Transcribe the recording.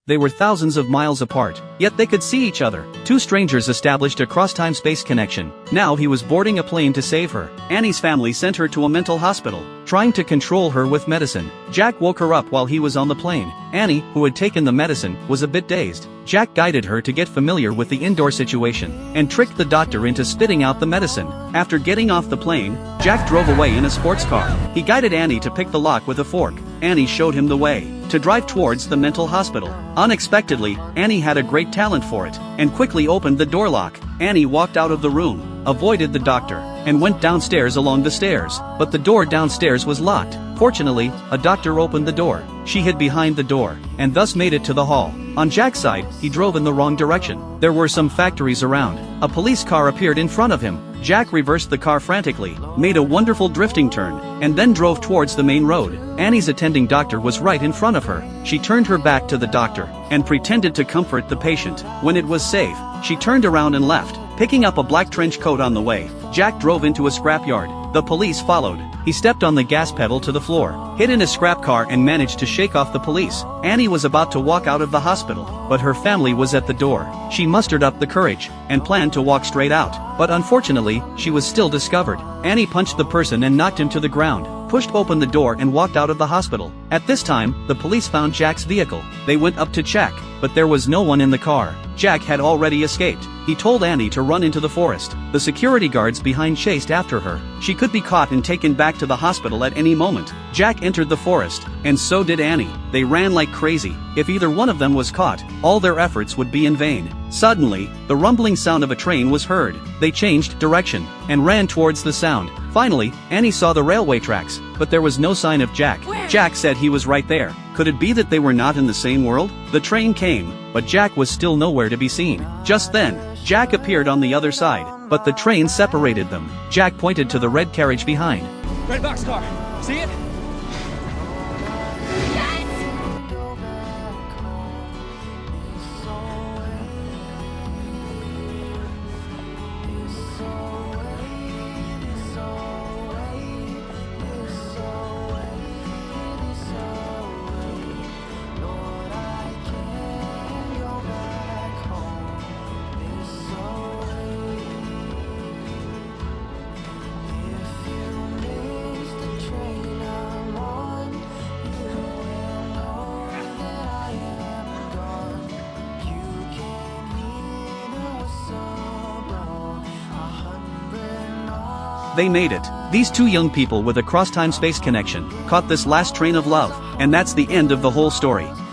They were thousands of miles apart, yet they could see each other. Two strangers established a cross-time-space connection. Now he was boarding a plane to save her. Annie's family sent her to a mental hospital, trying to control her with medicine. Jack woke her up while he was on the plane. Annie, who had taken the medicine, was a bit dazed. Jack guided her to get familiar with the indoor situation, and tricked the doctor into spitting out the medicine. After getting off the plane, Jack drove away in a sports car. He guided Annie to pick the lock with a fork. Annie showed him the way to drive towards the mental hospital. Unexpectedly, Annie had a great talent for it, and quickly opened the door lock. Annie walked out of the room, avoided the doctor, and went downstairs along the stairs, but the door downstairs was locked. Fortunately, a doctor opened the door. She hid behind the door, and thus made it to the hall. On Jack's side, he drove in the wrong direction. There were some factories around. A police car appeared in front of him. Jack reversed the car frantically, made a wonderful drifting turn, and then drove towards the main road. Annie's attending doctor was right in front of her. She turned her back to the doctor, and pretended to comfort the patient. When it was safe, she turned around and left, picking up a black trench coat on the way. Jack drove into a scrapyard. The police followed. He stepped on the gas pedal to the floor, hid in a scrap car and managed to shake off the police. Annie was about to walk out of the hospital, but her family was at the door. She mustered up the courage, and planned to walk straight out, but unfortunately, she was still discovered. Annie punched the person and knocked him to the ground, pushed open the door and walked out of the hospital. At this time, the police found Jack's vehicle. They went up to check, but there was no one in the car. Jack had already escaped. He told Annie to run into the forest. The security guards behind chased after her. She could be caught and taken back to the hospital at any moment. Jack entered the forest, and so did Annie. They ran like crazy. If either one of them was caught, all their efforts would be in vain. Suddenly, the rumbling sound of a train was heard. They changed direction, and ran towards the sound. Finally, Annie saw the railway tracks, but there was no sign of Jack. Jack said he was right there. Could it be that they were not in the same world? The train came, but Jack was still nowhere to be seen. Just then, Jack appeared on the other side, but the train separated them. Jack pointed to the red carriage behind. Red boxcar. See it? They made it. These two young people with a cross-time space connection caught this last train of love, and that's the end of the whole story.